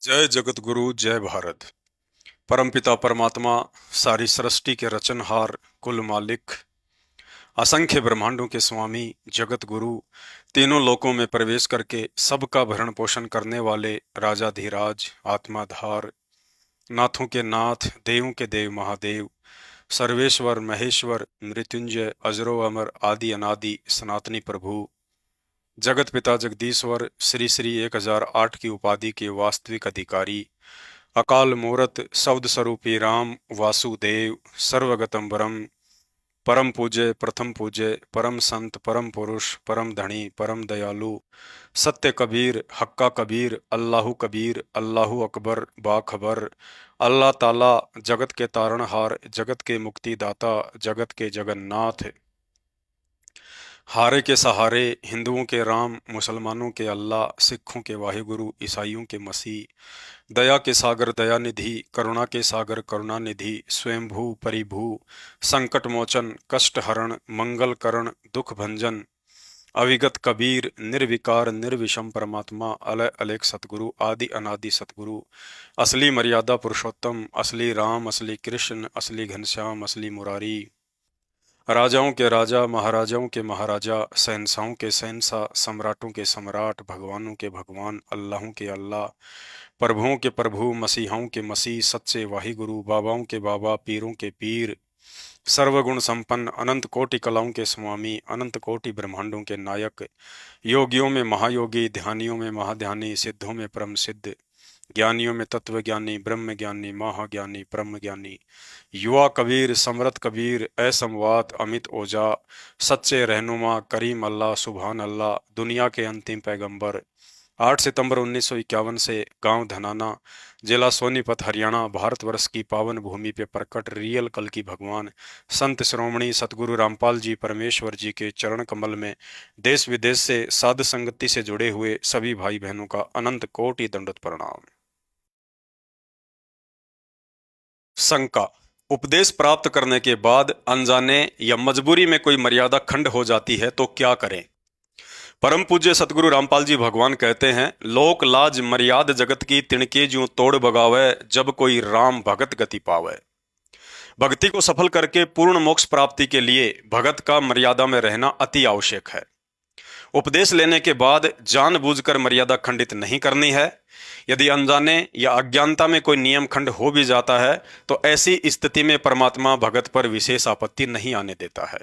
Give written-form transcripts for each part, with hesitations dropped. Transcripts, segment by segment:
जय जगत गुरु जय भारत। परमपिता परमात्मा, सारी सृष्टि के रचनहार, कुल मालिक, असंख्य ब्रह्मांडों के स्वामी, जगत गुरु, तीनों लोकों में प्रवेश करके सबका भरण पोषण करने वाले राजाधिराज, आत्माधार, नाथों के नाथ, देवों के देव महादेव, सर्वेश्वर महेश्वर, मृत्युंजय, अजरो अमर, आदि अनादि, सनातनी प्रभु, जगत पिता जगदीश्वर, श्री श्री 1008 की उपाधि के वास्तविक अधिकारी, अकाल मूरत, शब्द स्वरूपी राम वासुदेव, सर्वगतम परम, परम पूज्य, प्रथम पूज्य, परम संत, परम पुरुष, परम धनी, परम दयालु, सत्य कबीर, हक्का कबीर, अल्लाहु कबीर, अल्लाहु अकबर, बाखबर, अल्लाह ताला, जगत के तारणहार, जगत के मुक्तिदाता, जगत के जगन्नाथ, हारे के सहारे, हिंदुओं के राम, मुसलमानों के अल्लाह, सिखों के वाहिगुरु, ईसाइयों के मसीह, दया के सागर दयानिधि, करुणा के सागर करुणानिधि, स्वयंभू परिभू, संकट मोचन, कष्ट हरण, मंगल करण, दुख भंजन, अविगत कबीर, निर्विकार निर्विषम परमात्मा, अलय अलेख सतगुरु, आदि अनादि सतगुरु, असली मर्यादा पुरुषोत्तम, असली राम, असली कृष्ण, असली घनश्याम, असली मुरारी, राजाओं के राजा, महाराजाओं के महाराजा, शहंशाहों के शहंशाह, सम्राटों के सम्राट, भगवानों के भगवान, अल्लाहों के अल्लाह, प्रभुओं के प्रभु, मसीहाओं के मसीह, सच्चे वाहिगुरु, बाबाओं के बाबा, पीरों के पीर, सर्वगुण संपन्न, अनंत कोटि कलाओं के स्वामी, अनंत कोटि ब्रह्मांडों के नायक, योगियों में महायोगी, ध्यानियों में महाध्यानी, सिद्धों में परम सिद्ध, ज्ञानियों में तत्वज्ञानी, ब्रह्म ज्ञानी, महाज्ञानी, ब्रह्म ज्ञानी, युवा कबीर, समरथ कबीर, असमवात, अमित ओझा, सच्चे रहनुमा, करीम अल्लाह, सुभान अल्लाह, दुनिया के अंतिम पैगंबर, 8 सितंबर 1951 से गांव धनाना, जिला सोनीपत, हरियाणा, भारतवर्ष की पावन भूमि पे प्रकट रियल कल की भगवान संत श्रोमणी सतगुरु रामपाल जी परमेश्वर जी के चरण कमल में देश विदेश से साध संगति से जुड़े हुए सभी भाई बहनों का अनंत कोटि दंडवत प्रणाम। शंका। उपदेश प्राप्त करने के बाद अनजाने या मजबूरी में कोई मर्यादा खंड हो जाती है तो क्या करें? परम पूज्य सतगुरु रामपाल जी भगवान कहते हैं, लोक लाज मर्याद जगत की तिणके ज्यों तोड़ बगावे, जब कोई राम भगत गति पावे। भक्ति को सफल करके पूर्ण मोक्ष प्राप्ति के लिए भगत का मर्यादा में रहना अति आवश्यक है। उपदेश लेने के बाद जानबूझकर मर्यादा खंडित नहीं करनी है। यदि अनजाने या अज्ञानता में कोई नियम खंड हो भी जाता है तो ऐसी स्थिति में परमात्मा भगत पर विशेष आपत्ति नहीं आने देता है।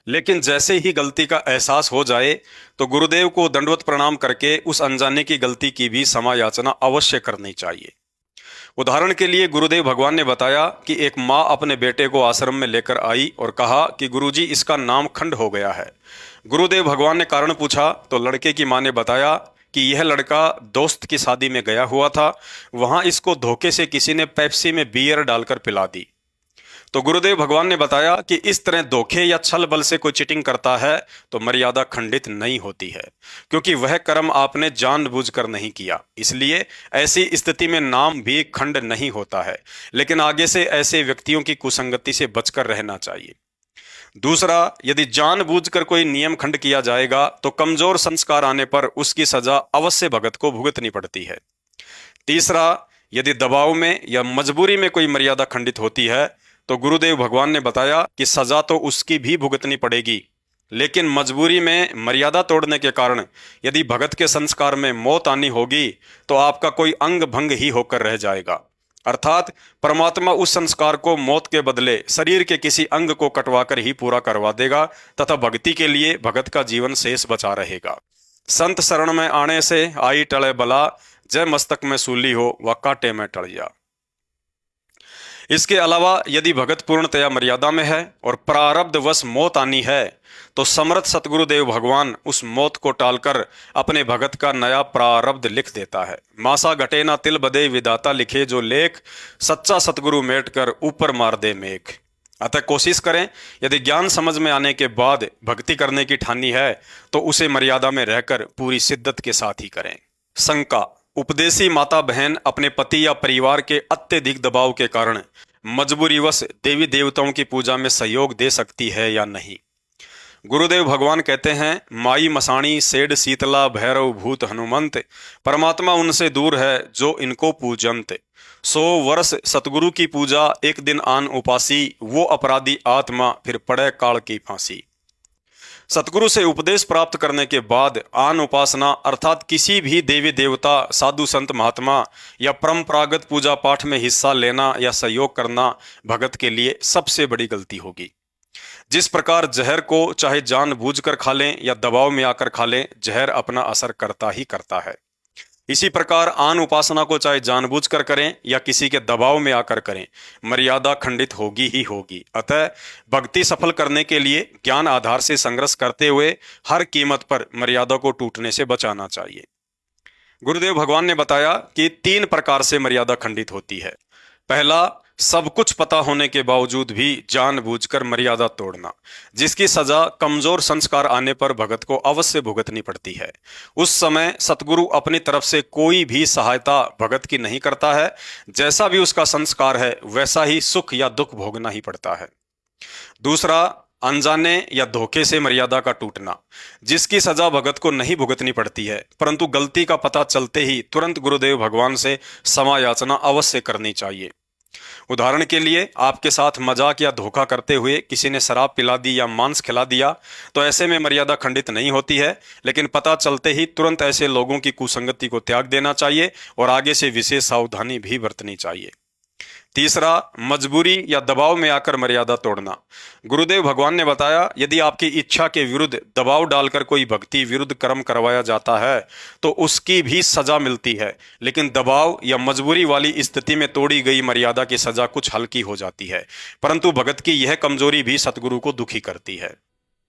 लेकिन जैसे ही गलती का एहसास हो जाए तो गुरुदेव को दंडवत प्रणाम करके उस अनजाने की गलती की भी क्षमा याचना अवश्य करनी चाहिए। उदाहरण के लिए गुरुदेव भगवान ने बताया कि एक माँ अपने बेटे को आश्रम में लेकर आई और कहा कि गुरुजी, इसका नाम खंड हो गया है। गुरुदेव भगवान ने कारण पूछा तो लड़के की माँ ने बताया कि यह लड़का दोस्त की शादी में गया हुआ था, वहां इसको धोखे से किसी ने पेप्सी में बियर डालकर पिला दी। तो गुरुदेव भगवान ने बताया कि इस तरह धोखे या छल बल से कोई चीटिंग करता है तो मर्यादा खंडित नहीं होती है, क्योंकि वह कर्म आपने जानबूझकर नहीं किया। इसलिए ऐसी स्थिति में नाम भी खंड नहीं होता है, लेकिन आगे से ऐसे व्यक्तियों की कुसंगति से बचकर रहना चाहिए। दूसरा, यदि जानबूझकर कोई नियम खंड किया जाएगा तो कमजोर संस्कार आने पर उसकी सजा अवश्य भगत को भुगतनी पड़ती है। तीसरा, यदि दबाव में या मजबूरी में कोई मर्यादा खंडित होती है तो गुरुदेव भगवान ने बताया कि सजा तो उसकी भी भुगतनी पड़ेगी, लेकिन मजबूरी में मर्यादा तोड़ने के कारण यदि भगत के संस्कार में मौत आनी होगी तो आपका कोई अंग भंग ही होकर रह जाएगा। अर्थात परमात्मा उस संस्कार को मौत के बदले शरीर के किसी अंग को कटवाकर ही पूरा करवा देगा तथा भक्ति के लिए भगत का जीवन शेष बचा रहेगा। संत शरण में आने से आई टले बला, जय मस्तक में सूली हो व कांटे में टल जा। इसके अलावा यदि भगत पूर्णतया मर्यादा में है और प्रारब्धवश मौत आनी है तो समर्थ सतगुरुदेव भगवान उस मौत को टालकर अपने भगत का नया प्रारब्ध लिख देता है। मासा घटे ना तिल बदे विदाता लिखे जो लेख, सच्चा सतगुरु मेट कर ऊपर मार दे मेघ। अतः कोशिश करें, यदि ज्ञान समझ में आने के बाद भक्ति करने की ठानी है तो उसे मर्यादा में रहकर पूरी शिद्दत के साथ ही करें। शंका। उपदेशी माता बहन अपने पति या परिवार के अत्यधिक दबाव के कारण मजबूरीवश देवी देवताओं की पूजा में सहयोग दे सकती है या नहीं? गुरुदेव भगवान कहते हैं, माई मसाणी सेड शीतला भैरव भूत हनुमंत, परमात्मा उनसे दूर है जो इनको पूजंत। 100 वर्ष सतगुरु की पूजा, एक दिन आन उपासी, वो अपराधी आत्मा फिर पड़े काल की फांसी। सतगुरु से उपदेश प्राप्त करने के बाद आन उपासना अर्थात किसी भी देवी देवता, साधु संत महात्मा या परंपरागत पूजा पाठ में हिस्सा लेना या सहयोग करना भगत के लिए सबसे बड़ी गलती होगी। जिस प्रकार जहर को चाहे जानबूझकर खा लें या दबाव में आकर खा लें, जहर अपना असर करता ही करता है। इसी प्रकार आन उपासना को चाहे जानबूझकर करें या किसी के दबाव में आकर करें, मर्यादा खंडित होगी ही होगी। अतः भक्ति सफल करने के लिए ज्ञान आधार से संघर्ष करते हुए हर कीमत पर मर्यादा को टूटने से बचाना चाहिए। गुरुदेव भगवान ने बताया कि 3 प्रकार से मर्यादा खंडित होती है। पहला, सब कुछ पता होने के बावजूद भी जानबूझकर मर्यादा तोड़ना, जिसकी सजा कमजोर संस्कार आने पर भगत को अवश्य भुगतनी पड़ती है। उस समय सतगुरु अपनी तरफ से कोई भी सहायता भगत की नहीं करता है। जैसा भी उसका संस्कार है वैसा ही सुख या दुख भोगना ही पड़ता है। दूसरा, अनजाने या धोखे से मर्यादा का टूटना, जिसकी सजा भगत को नहीं भुगतनी पड़ती है, परंतु गलती का पता चलते ही तुरंत गुरुदेव भगवान से क्षमा याचना अवश्य करनी चाहिए। उदाहरण के लिए, आपके साथ मजाक या धोखा करते हुए किसी ने शराब पिला दी या मांस खिला दिया, तो ऐसे में मर्यादा खंडित नहीं होती है, लेकिन पता चलते ही तुरंत ऐसे लोगों की कुसंगति को त्याग देना चाहिए और आगे से विशेष सावधानी भी बरतनी चाहिए। तीसरा, मजबूरी या दबाव में आकर मर्यादा तोड़ना। गुरुदेव भगवान ने बताया, यदि आपकी इच्छा के विरुद्ध दबाव डालकर कोई भक्ति विरुद्ध कर्म करवाया जाता है तो उसकी भी सजा मिलती है, लेकिन दबाव या मजबूरी वाली स्थिति में तोड़ी गई मर्यादा की सजा कुछ हल्की हो जाती है, परंतु भगत की यह कमजोरी भी सतगुरु को दुखी करती है।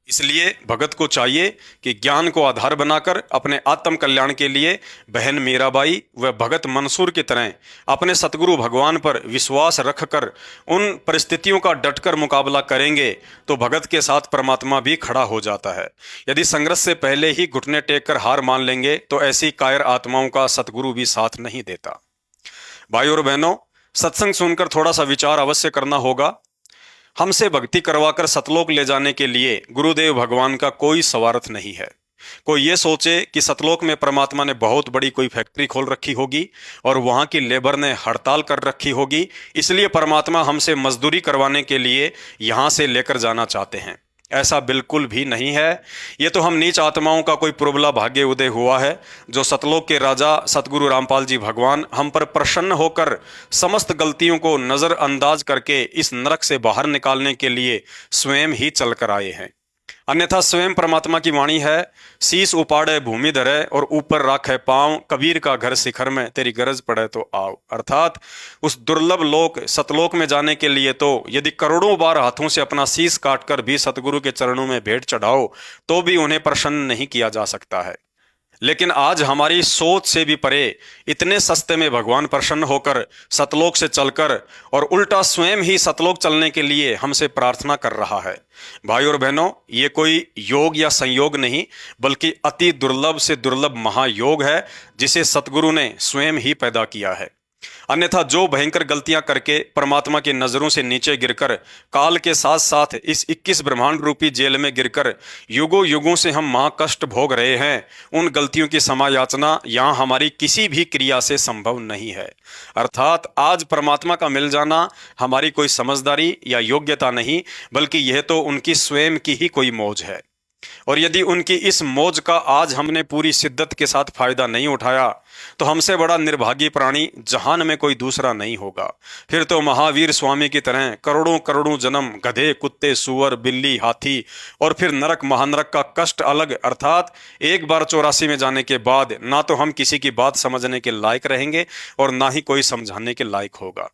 इसलिए भगत को चाहिए कि ज्ञान को आधार बनाकर अपने आत्म कल्याण के लिए बहन मीराबाई व भगत मंसूर की तरह अपने सतगुरु भगवान पर विश्वास रखकर उन परिस्थितियों का डटकर मुकाबला करेंगे तो भगत के साथ परमात्मा भी खड़ा हो जाता है। यदि संघर्ष से पहले ही घुटने टेक कर हार मान लेंगे तो ऐसी कायर आत्माओं का सतगुरु भी साथ नहीं देता। भाइयों और बहनों, सत्संग सुनकर थोड़ा सा विचार अवश्य करना होगा। हमसे भक्ति करवाकर सतलोक ले जाने के लिए गुरुदेव भगवान का कोई स्वार्थ नहीं है। कोई ये सोचे कि सतलोक में परमात्मा ने बहुत बड़ी कोई फैक्ट्री खोल रखी होगी और वहां की लेबर ने हड़ताल कर रखी होगी, इसलिए परमात्मा हमसे मजदूरी करवाने के लिए यहां से लेकर जाना चाहते हैं। ऐसा बिल्कुल भी नहीं है। ये तो हम नीच आत्माओं का कोई पुरबला भाग्य उदय हुआ है, जो सतलोक के राजा सतगुरु रामपाल जी भगवान हम पर प्रसन्न होकर समस्त गलतियों को नज़रअंदाज करके इस नरक से बाहर निकालने के लिए स्वयं ही चल कर आए हैं। अन्यथा स्वयं परमात्मा की वाणी है, शीश उपाड़े भूमि धरे और ऊपर राखे पांव, कबीर का घर शिखर में, तेरी गरज पड़े तो आओ। अर्थात उस दुर्लभ लोक सतलोक में जाने के लिए तो यदि करोड़ों बार हाथों से अपना शीश काटकर भी सतगुरु के चरणों में भेंट चढ़ाओ तो भी उन्हें प्रसन्न नहीं किया जा सकता है। लेकिन आज हमारी सोच से भी परे इतने सस्ते में भगवान प्रसन्न होकर सतलोक से चलकर और उल्टा स्वयं ही सतलोक चलने के लिए हमसे प्रार्थना कर रहा है। भाई और बहनों, ये कोई योग या संयोग नहीं, बल्कि अति दुर्लभ से दुर्लभ महायोग है, जिसे सतगुरु ने स्वयं ही पैदा किया है। अन्यथा जो भयंकर गलतियां करके परमात्मा की नजरों से नीचे गिरकर काल के साथ साथ इस 21 ब्रह्मांड रूपी जेल में गिरकर युगों युगों से हम महाकष्ट भोग रहे हैं, उन गलतियों की क्षमा याचना यहाँ हमारी किसी भी क्रिया से संभव नहीं है। अर्थात आज परमात्मा का मिल जाना हमारी कोई समझदारी या योग्यता नहीं, बल्कि यह तो उनकी स्वयं की ही कोई मौज है। और यदि उनकी इस मौज का आज हमने पूरी शिद्दत के साथ फायदा नहीं उठाया तो हमसे बड़ा निर्भागी प्राणी जहान में कोई दूसरा नहीं होगा। फिर तो महावीर स्वामी की तरह करोड़ों करोड़ों जन्म गधे, कुत्ते, सुअर, बिल्ली, हाथी और फिर नरक महानरक का कष्ट अलग, अर्थात एक बार 84 में जाने के बाद ना तो हम किसी की बात समझने के लायक रहेंगे और ना ही कोई समझाने के लायक होगा।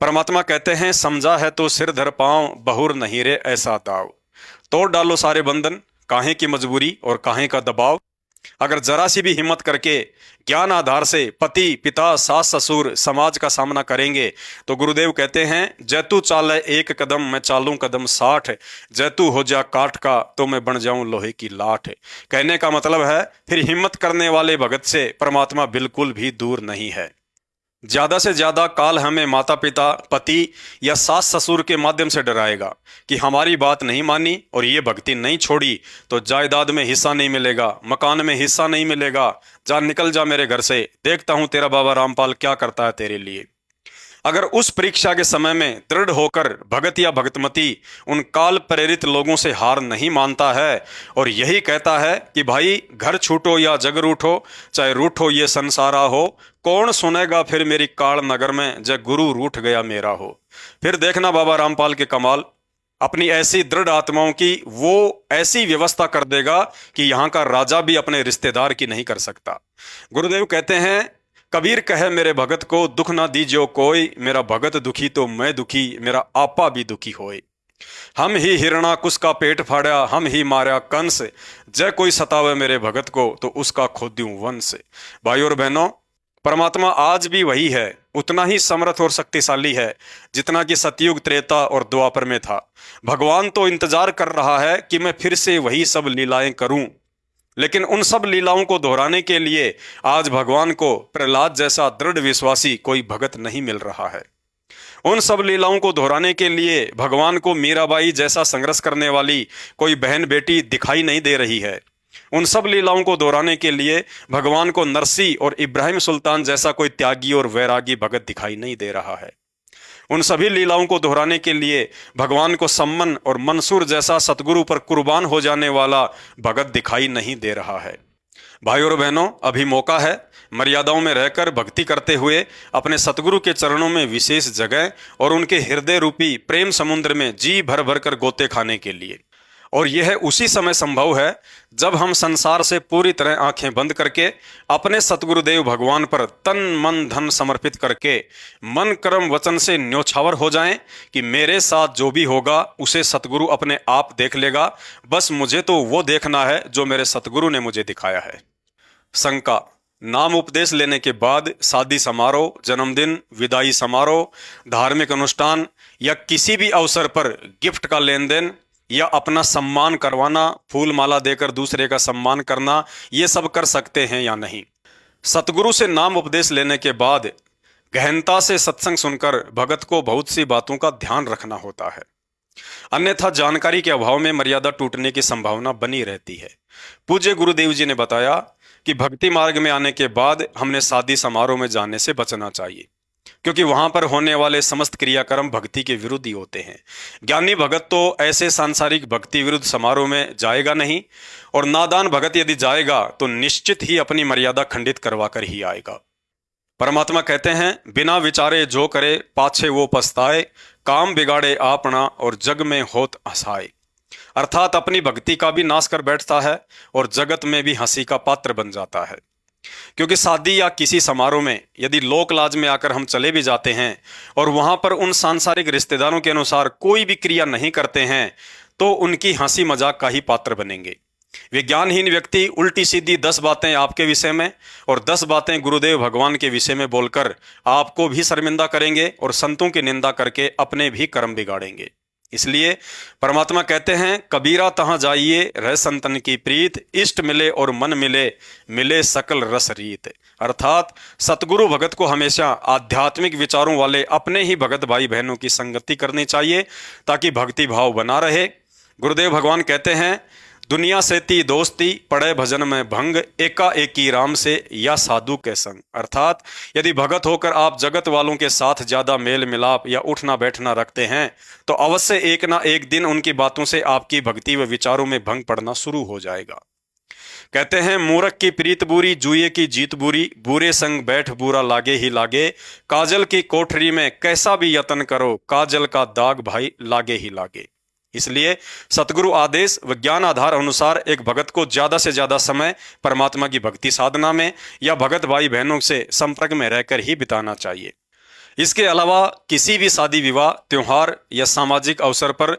परमात्मा कहते हैं, समझा है तो सिर धर पांव, बहुर नहीं रे ऐसा दाव। तोड़ डालो सारे बंधन, काहे की मजबूरी और काहे का दबाव। अगर जरा सी भी हिम्मत करके ज्ञान आधार से पति, पिता, सास, ससुर, समाज का सामना करेंगे तो गुरुदेव कहते हैं, जैतू चाले एक कदम मैं चालूं कदम 60, जैतू हो जा काठ का तो मैं बन जाऊं लोहे की लाठ। कहने का मतलब है, फिर हिम्मत करने वाले भगत से परमात्मा बिल्कुल भी दूर नहीं है। ज्यादा से ज्यादा काल हमें माता पिता, पति या सास ससुर के माध्यम से डराएगा कि हमारी बात नहीं मानी और ये भक्ति नहीं छोड़ी तो जायदाद में हिस्सा नहीं मिलेगा, मकान में हिस्सा नहीं मिलेगा, जा निकल जा मेरे घर से, देखता हूं तेरा बाबा रामपाल क्या करता है तेरे लिए। अगर उस परीक्षा के समय में दृढ़ होकर भगत या भगतमती उन काल प्रेरित लोगों से हार नहीं मानता है और यही कहता है कि भाई घर छूटो या जग रूठो, चाहे रूठो ये संसारा हो, कौन सुनेगा फिर मेरी काल नगर में जब गुरु रूठ गया मेरा हो। फिर देखना बाबा रामपाल के कमाल, अपनी ऐसी दृढ़ आत्माओं की वो ऐसी व्यवस्था कर देगा कि यहाँ का राजा भी अपने रिश्तेदार की नहीं कर सकता। गुरुदेव कहते हैं, कबीर कहे मेरे भगत को दुख ना दीजियो कोई, मेरा भगत दुखी तो मैं दुखी, मेरा आपा भी दुखी होए। हम ही हिरणाकुश का पेट फाड़ा, हम ही मारा कंस, जय कोई सतावे मेरे भगत को तो उसका खोद्यूं वंश। भाई और बहनों, परमात्मा आज भी वही है, उतना ही समर्थ और शक्तिशाली है जितना कि सतयुग, त्रेता और द्वापर में था। भगवान तो इंतजार कर रहा है कि मैं फिर से वही सब लीलाएं करूं, लेकिन उन सब लीलाओं को दोहराने के लिए आज भगवान को प्रहलाद जैसा दृढ़ विश्वासी कोई भगत नहीं मिल रहा है। उन सब लीलाओं को दोहराने के लिए भगवान को मीराबाई जैसा संघर्ष करने वाली कोई बहन बेटी दिखाई नहीं दे रही है। उन सब लीलाओं को दोहराने के लिए भगवान को नरसी और इब्राहिम सुल्तान जैसा कोई त्यागी और वैरागी भगत दिखाई नहीं दे रहा है। उन सभी लीलाओं को दोहराने के लिए भगवान को सम्मन और मंसूर जैसा सतगुरु पर कुर्बान हो जाने वाला भगत दिखाई नहीं दे रहा है। भाई और बहनों, अभी मौका है मर्यादाओं में रहकर भक्ति करते हुए अपने सतगुरु के चरणों में विशेष जगह और उनके हृदय रूपी प्रेम समुद्र में जी भर भर कर गोते खाने के लिए। और यह उसी समय संभव है जब हम संसार से पूरी तरह आंखें बंद करके अपने सतगुरुदेव भगवान पर तन मन धन समर्पित करके मन कर्म वचन से न्योछावर हो जाएं कि मेरे साथ जो भी होगा उसे सतगुरु अपने आप देख लेगा, बस मुझे तो वो देखना है जो मेरे सतगुरु ने मुझे दिखाया है। शंका, नाम उपदेश लेने के बाद शादी समारोह, जन्मदिन, विदाई समारोह, धार्मिक अनुष्ठान या किसी भी अवसर पर गिफ्ट का लेन देन या अपना सम्मान करवाना, फूल माला देकर दूसरे का सम्मान करना, ये सब कर सकते हैं या नहीं? सतगुरु से नाम उपदेश लेने के बाद गहनता से सत्संग सुनकर भगत को बहुत सी बातों का ध्यान रखना होता है, अन्यथा जानकारी के अभाव में मर्यादा टूटने की संभावना बनी रहती है। पूज्य गुरुदेव जी ने बताया कि भक्ति मार्ग में आने के बाद हमने शादी समारोह में जाने से बचना चाहिए, क्योंकि वहां पर होने वाले समस्त क्रियाक्रम भक्ति के विरुद्ध ही होते हैं। ज्ञानी भगत तो ऐसे सांसारिक भक्ति विरुद्ध समारोह में जाएगा नहीं, और नादान भगत यदि जाएगा तो निश्चित ही अपनी मर्यादा खंडित करवा कर ही आएगा। परमात्मा कहते हैं, बिना विचारे जो करे पाछे वो पछताए, काम बिगाड़े आपना और जग में होत हंसाए। अर्थात अपनी भक्ति का भी नाश कर बैठता है और जगत में भी हंसी का पात्र बन जाता है। क्योंकि शादी या किसी समारोह में यदि लोक लाज में आकर हम चले भी जाते हैं और वहां पर उन सांसारिक रिश्तेदारों के अनुसार कोई भी क्रिया नहीं करते हैं तो उनकी हंसी मजाक का ही पात्र बनेंगे। विज्ञानहीन व्यक्ति उल्टी सीधी 10 बातें आपके विषय में और 10 बातें गुरुदेव भगवान के विषय में बोलकर आपको भी शर्मिंदा करेंगे और संतों की निंदा करके अपने भी कर्म बिगाड़ेंगे। इसलिए परमात्मा कहते हैं, कबीरा तहां जाइए रह संतन की प्रीत, इष्ट मिले और मन मिले, मिले सकल रस रीत। अर्थात सतगुरु भगत को हमेशा आध्यात्मिक विचारों वाले अपने ही भगत भाई बहनों की संगति करनी चाहिए ताकि भक्ति भाव बना रहे। गुरुदेव भगवान कहते हैं, दुनिया से ती दोस्ती पड़े भजन में भंग, एका एकी राम से या साधु के संग। अर्थात यदि भगत होकर आप जगत वालों के साथ ज्यादा मेल मिलाप या उठना बैठना रखते हैं तो अवश्य एक ना एक दिन उनकी बातों से आपकी भक्ति व विचारों में भंग पड़ना शुरू हो जाएगा। कहते हैं, मूर्ख की प्रीत बुरी, जुए की जीत बुरी, बुरे संग बैठ बुरा लागे ही लागे, काजल की कोठरी में कैसा भी यत्न करो, काजल का दाग भाई लागे ही लागे। इसलिए सतगुरु आदेश व ज्ञान आधार अनुसार एक भगत को ज्यादा से ज्यादा समय परमात्मा की भक्ति साधना में या भगत भाई बहनों से संपर्क में रहकर ही बिताना चाहिए। इसके अलावा किसी भी शादी विवाह, त्योहार या सामाजिक अवसर पर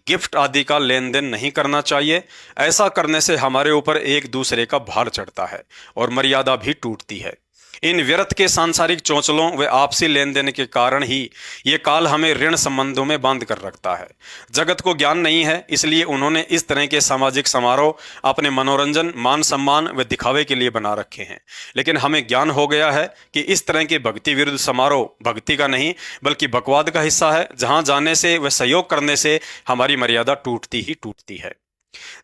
गिफ्ट आदि का लेन देन नहीं करना चाहिए। ऐसा करने से हमारे ऊपर एक दूसरे का भार चढ़ता है और मर्यादा भी टूटती है। इन व्यर्थ के सांसारिक चौंचलों व आपसी लेन देन के कारण ही ये काल हमें ऋण संबंधों में बांध कर रखता है। जगत को ज्ञान नहीं है, इसलिए उन्होंने इस तरह के सामाजिक समारोह अपने मनोरंजन, मान सम्मान व दिखावे के लिए बना रखे हैं। लेकिन हमें ज्ञान हो गया है कि इस तरह के भक्ति विरुद्ध समारोह भक्ति का नहीं बल्कि बकवाद का हिस्सा है, जहां जाने से व सहयोग करने से हमारी मर्यादा टूटती ही टूटती है।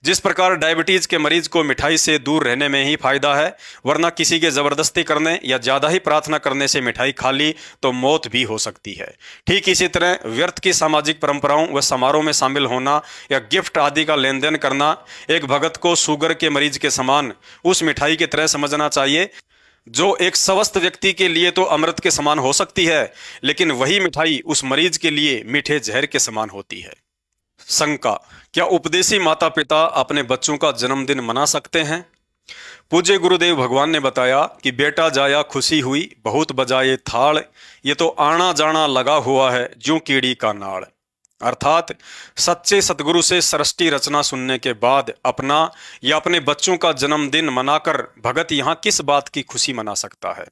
जिस प्रकार डायबिटीज के मरीज को मिठाई से दूर रहने में ही फायदा है, वरना किसी के जबरदस्ती करने या ज्यादा ही प्रार्थना करने से मिठाई खा ली तो मौत भी हो सकती है। ठीक इसी तरह व्यर्थ की सामाजिक परंपराओं व समारोह में शामिल होना या गिफ्ट आदि का लेन देन करना एक भगत को शुगर के मरीज के समान उस मिठाई की तरह समझना चाहिए जो एक स्वस्थ व्यक्ति के लिए तो अमृत के समान हो सकती है, लेकिन वही मिठाई उस मरीज के लिए मीठे जहर के समान होती है। शंका, क्या उपदेशी माता पिता अपने बच्चों का जन्मदिन मना सकते हैं? पूज्य गुरुदेव भगवान ने बताया कि बेटा जाया खुशी हुई, बहुत बजाए थाल, ये तो आना जाना लगा हुआ है ज्यों कीड़ी का नाड़। अर्थात सच्चे सतगुरु से सृष्टि रचना सुनने के बाद अपना या अपने बच्चों का जन्मदिन मनाकर भगत यहाँ किस बात की खुशी मना सकता है?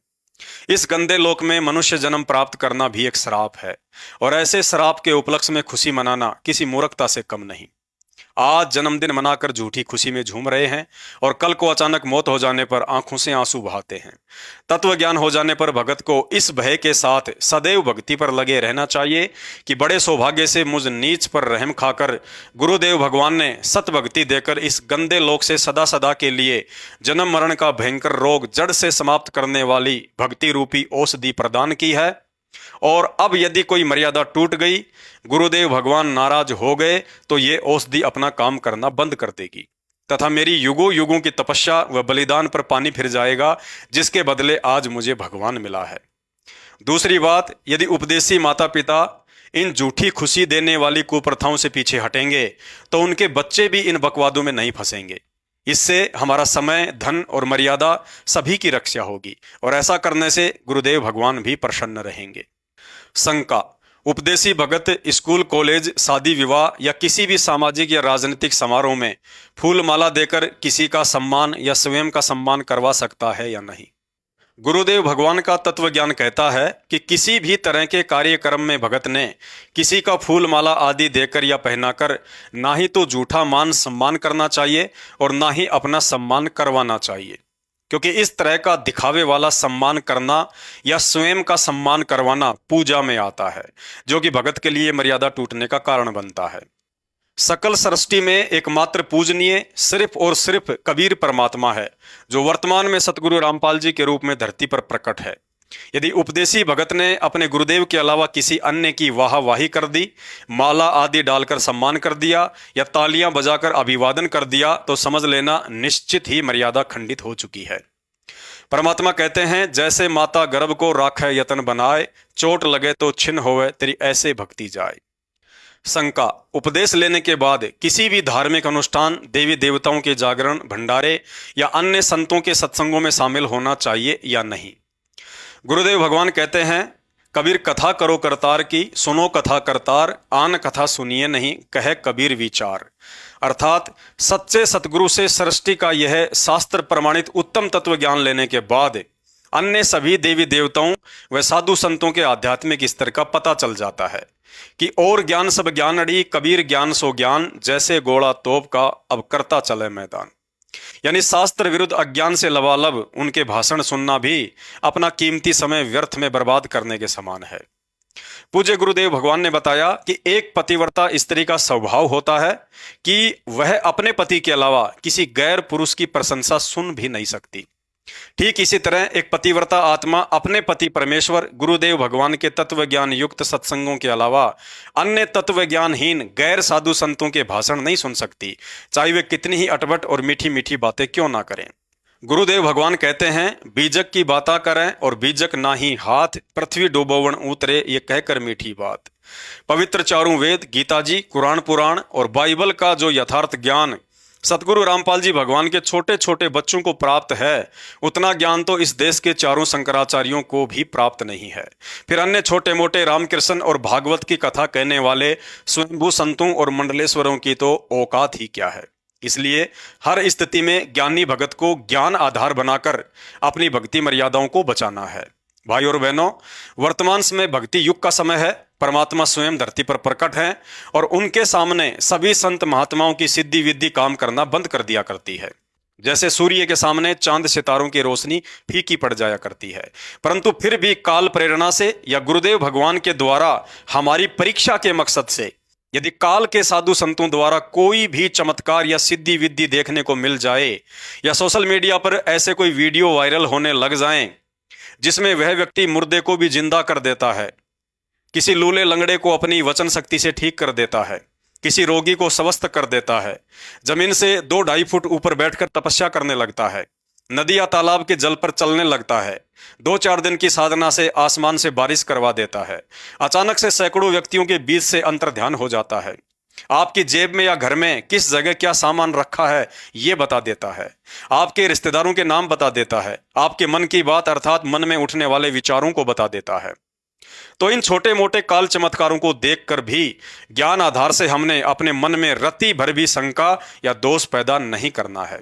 इस गंदे लोक में मनुष्य जन्म प्राप्त करना भी एक श्राप है, और ऐसे श्राप के उपलक्ष्य में खुशी मनाना किसी मूर्खता से कम नहीं। आज जन्मदिन मनाकर झूठी खुशी में झूम रहे हैं और कल को अचानक मौत हो जाने पर आंखों से आंसू बहाते हैं। तत्व ज्ञान हो जाने पर भगत को इस भय के साथ सदैव भक्ति पर लगे रहना चाहिए कि बड़े सौभाग्य से मुझ नीच पर रहम खाकर गुरुदेव भगवान ने सत भक्ति देकर इस गंदे लोक से सदा सदा के लिए जन्म मरण का भयंकर रोग जड़ से समाप्त करने वाली भक्ति रूपी औषधि प्रदान की है। और अब यदि कोई मर्यादा टूट गई, गुरुदेव भगवान नाराज हो गए, तो ये औषधि अपना काम करना बंद कर देगी तथा मेरी युगों युगों की तपस्या व बलिदान पर पानी फिर जाएगा, जिसके बदले आज मुझे भगवान मिला है। दूसरी बात, यदि उपदेशी माता पिता इन झूठी खुशी देने वाली कुप्रथाओं से पीछे हटेंगे तो उनके बच्चे भी इन बकवादों में नहीं फंसेंगे। इससे हमारा समय, धन और मर्यादा सभी की रक्षा होगी और ऐसा करने से गुरुदेव भगवान भी प्रसन्न रहेंगे। शंका, उपदेशी भगत स्कूल, कॉलेज, शादी विवाह या किसी भी सामाजिक या राजनीतिक समारोह में फूल माला देकर किसी का सम्मान या स्वयं का सम्मान करवा सकता है या नहीं? गुरुदेव भगवान का तत्व ज्ञान कहता है कि किसी भी तरह के कार्यक्रम में भगत ने किसी का फूल माला आदि देकर या पहनाकर ना ही तो झूठा मान सम्मान करना चाहिए और ना ही अपना सम्मान करवाना चाहिए, क्योंकि इस तरह का दिखावे वाला सम्मान करना या स्वयं का सम्मान करवाना पूजा में आता है, जो कि भगत के लिए मर्यादा टूटने का कारण बनता है। सकल सृष्टि में एकमात्र पूजनीय सिर्फ और सिर्फ कबीर परमात्मा है, जो वर्तमान में सतगुरु रामपाल जी के रूप में धरती पर प्रकट है। यदि उपदेशी भगत ने अपने गुरुदेव के अलावा किसी अन्य की वाहवाही कर दी, माला आदि डालकर सम्मान कर दिया या तालियां बजाकर अभिवादन कर दिया, तो समझ लेना निश्चित ही मर्यादा खंडित हो चुकी है। परमात्मा कहते हैं, जैसे माता गर्भ को राखे यतन बनाए, चोट लगे तो छिन्न होवे तेरी ऐसे भक्ति जाए। शंका, उपदेश लेने के बाद किसी भी धार्मिक अनुष्ठान, देवी देवताओं के जागरण, भंडारे या अन्य संतों के सत्संगों में शामिल होना चाहिए या नहीं? गुरुदेव भगवान कहते हैं, कबीर कथा करो करतार की, सुनो कथा करतार, आन कथा सुनिए नहीं, कहे कबीर विचार। अर्थात सच्चे सतगुरु से सृष्टि का यह शास्त्र प्रमाणित उत्तम तत्व ज्ञान लेने के बाद अन्य सभी देवी देवताओं व साधु संतों के आध्यात्मिक स्तर का पता चल जाता है कि और ज्ञान सब ज्ञान अड़ी, कबीर ज्ञान सो ज्ञान, जैसे गोला तोप का अब करता चले मैदान। यानी शास्त्र विरुद्ध अज्ञान से लबालब उनके भाषण सुनना भी अपना कीमती समय व्यर्थ में बर्बाद करने के समान है। पूज्य गुरुदेव भगवान ने बताया कि एक पतिव्रता स्त्री का स्वभाव होता है कि वह अपने पति के अलावा किसी गैर पुरुष की प्रशंसा सुन भी नहीं सकती। ठीक इसी तरह एक पतिव्रता आत्मा अपने पति परमेश्वर गुरुदेव भगवान के तत्व ज्ञान युक्त सत्संगों के अलावा अन्य तत्व ज्ञानहीन गैर साधु संतों के भाषण नहीं सुन सकती, चाहे वे कितनी ही अटपट और मीठी मीठी बातें क्यों ना करें। गुरुदेव भगवान कहते हैं, बीजक की बाता करें और बीजक ना ही हाथ, पृथ्वी डूबोवन उतरे, ये कहकर मीठी बात। पवित्र चारों वेद, गीता जी, कुरान पुराण और बाइबल का जो यथार्थ ज्ञान सतगुरु रामपाल जी भगवान के छोटे छोटे बच्चों को प्राप्त है, उतना ज्ञान तो इस देश के चारों शंकराचार्यों को भी प्राप्त नहीं है। फिर अन्य छोटे मोटे रामकृष्ण और भागवत की कथा कहने वाले स्वयंभू संतों और मंडलेश्वरों की तो औकात ही क्या है। इसलिए हर स्थिति में ज्ञानी भगत को ज्ञान आधार बनाकर अपनी भक्ति मर्यादाओं को बचाना है। भाई और बहनों, वर्तमान समय भक्ति युग का समय है। परमात्मा स्वयं धरती पर प्रकट हैं और उनके सामने सभी संत महात्माओं की सिद्धि विद्धि काम करना बंद कर दिया करती है। जैसे सूर्य के सामने चांद सितारों की रोशनी फीकी पड़ जाया करती है, परंतु फिर भी काल प्रेरणा से या गुरुदेव भगवान के द्वारा हमारी परीक्षा के मकसद से यदि काल के साधु संतों द्वारा कोई भी चमत्कार या सिद्धि विद्धि देखने को मिल जाए या सोशल मीडिया पर ऐसे कोई वीडियो वायरल होने लग जाएं जिसमें वह व्यक्ति मुर्दे को भी जिंदा कर देता है, किसी लूले लंगड़े को अपनी वचन शक्ति से ठीक कर देता है, किसी रोगी को स्वस्थ कर देता है, जमीन से 2-2.5 फुट ऊपर बैठकर तपस्या करने लगता है, नदी या तालाब के जल पर चलने लगता है, 2-4 दिन की साधना से आसमान से बारिश करवा देता है, अचानक से सैकड़ों व्यक्तियों के बीच से अंतर्ध्यान हो जाता है, आपकी जेब में या घर में किस जगह क्या सामान रखा है ये बता देता है, आपके रिश्तेदारों के नाम बता देता है, आपके मन की बात अर्थात मन में उठने वाले विचारों को बता देता है। तो इन छोटे मोटे काल चमत्कारों को देखकर भी ज्ञान आधार से हमने अपने मन में रत्ती भर भी शंका या दोष पैदा नहीं करना है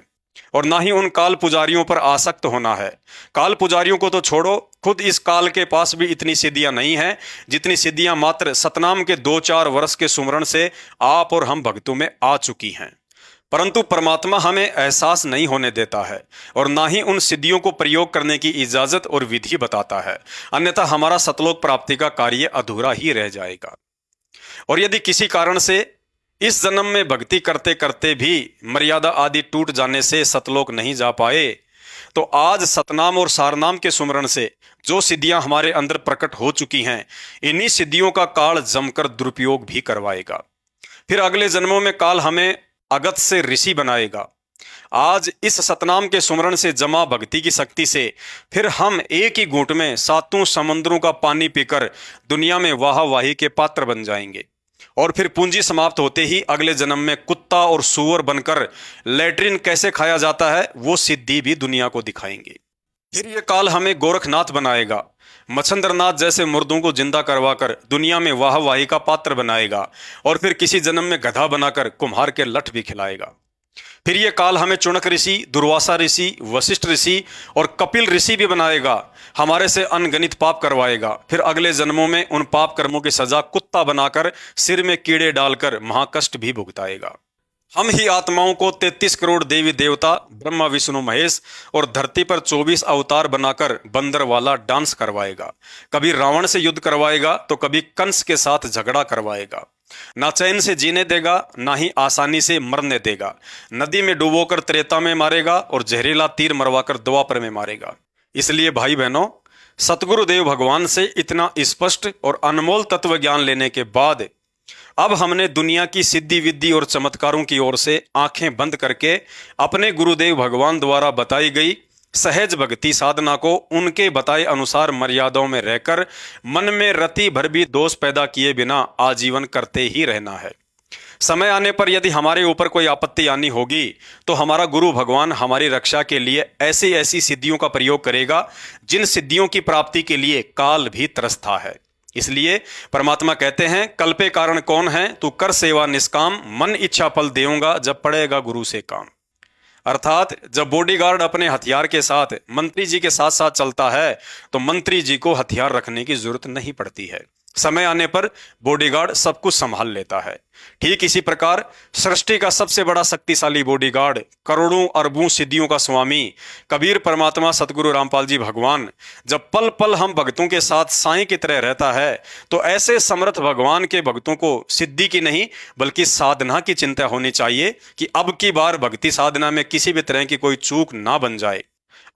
और ना ही उन काल पुजारियों पर आसक्त होना है। काल पुजारियों को तो छोड़ो, खुद इस काल के पास भी इतनी सिद्धियां नहीं हैं जितनी सिद्धियां मात्र सतनाम के 2-4 वर्ष के सुमरण से आप और हम भक्तों में आ चुकी हैं। परंतु परमात्मा हमें एहसास नहीं होने देता है और ना ही उन सिद्धियों को प्रयोग करने की इजाजत और विधि बताता है, अन्यथा हमारा सतलोक प्राप्ति का कार्य अधूरा ही रह जाएगा। और यदि किसी कारण से इस जन्म में भक्ति करते करते भी मर्यादा आदि टूट जाने से सतलोक नहीं जा पाए, तो आज सतनाम और सारनाम के सुमरण से जो सिद्धियां हमारे अंदर प्रकट हो चुकी हैं, इन्हीं सिद्धियों का काल जमकर दुरुपयोग भी करवाएगा। फिर अगले जन्मों में काल हमें अगत से ऋषि बनाएगा। आज इस सतनाम के सुमरण से जमा भक्ति की शक्ति से फिर हम एक ही घूंट में 7 समुद्रों का पानी पीकर दुनिया में वाहवाही के पात्र बन जाएंगे और फिर पूंजी समाप्त होते ही अगले जन्म में कुत्ता और सूअर बनकर लैट्रिन कैसे खाया जाता है वो सिद्धि भी दुनिया को दिखाएंगे। फिर ये काल हमें गोरखनाथ बनाएगा, मच्छंद्रनाथ जैसे मुर्दों को जिंदा करवाकर दुनिया में वाहवाही का पात्र बनाएगा और फिर किसी जन्म में गधा बनाकर कुम्हार के लठ भी खिलाएगा। फिर ये काल हमें चुनक ऋषि, दुर्वासा ऋषि, वशिष्ठ ऋषि और कपिल ऋषि भी बनाएगा, हमारे से अनगणित पाप करवाएगा। फिर अगले जन्मों में उन पाप कर्मों की सजा कुत्ता बनाकर सिर में कीड़े डालकर महाकष्ट भी भुगताएगा। हम ही आत्माओं को 33 करोड़ देवी देवता, ब्रह्मा विष्णु महेश और धरती पर 24 अवतार बनाकर बंदर वाला डांस करवाएगा। कभी रावण से युद्ध करवाएगा तो कभी कंस के साथ झगड़ा करवाएगा। ना चैन से जीने देगा, ना ही आसानी से मरने देगा। नदी में डुबोकर त्रेता में मारेगा और जहरीला तीर मरवाकर द्वापर में मारेगा। इसलिए भाई बहनों, सतगुरुदेव भगवान से इतना स्पष्ट और अनमोल तत्व ज्ञान लेने के बाद अब हमने दुनिया की सिद्धि विद्धि और चमत्कारों की ओर से आंखें बंद करके अपने गुरुदेव भगवान द्वारा बताई गई सहज भक्ति साधना को उनके बताए अनुसार मर्यादाओं में रहकर मन में रति भर भी दोष पैदा किए बिना आजीवन करते ही रहना है। समय आने पर यदि हमारे ऊपर कोई आपत्ति आनी होगी तो हमारा गुरु भगवान हमारी रक्षा के लिए ऐसी ऐसी सिद्धियों का प्रयोग करेगा जिन सिद्धियों की प्राप्ति के लिए काल भी तरसता है। इसलिए परमात्मा कहते हैं, कल पे कारण कौन है, तू कर सेवा निष्काम, मन इच्छा फल देऊंगा जब पड़ेगा गुरु से काम। अर्थात जब बॉडीगार्ड अपने हथियार के साथ मंत्री जी के साथ साथ चलता है तो मंत्री जी को हथियार रखने की जरूरत नहीं पड़ती है। समय आने पर बॉडीगार्ड सब कुछ संभाल लेता है। ठीक इसी प्रकार सृष्टि का सबसे बड़ा शक्तिशाली बॉडीगार्ड, करोड़ों अरबों सिद्धियों का स्वामी कबीर परमात्मा सतगुरु रामपाल जी भगवान जब पल पल हम भक्तों के साथ साईं की तरह रहता है तो ऐसे समर्थ भगवान के भक्तों को सिद्धि की नहीं बल्कि साधना की चिंता होनी चाहिए कि अब की बार भक्ति साधना में किसी भी तरह की कोई चूक ना बन जाए,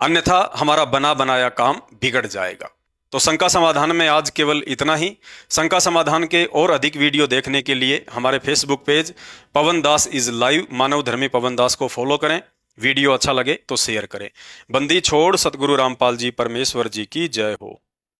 अन्यथा हमारा बना बनाया काम बिगड़ जाएगा। तो शंका समाधान में आज केवल इतना ही। शंका समाधान के और अधिक वीडियो देखने के लिए हमारे Facebook page Pawan Das is live Manav Dharmi Pawan दास को फॉलो करें। वीडियो अच्छा लगे तो शेयर करें। बंदी छोड़ सतगुरु रामपाल जी परमेश्वर जी की जय हो।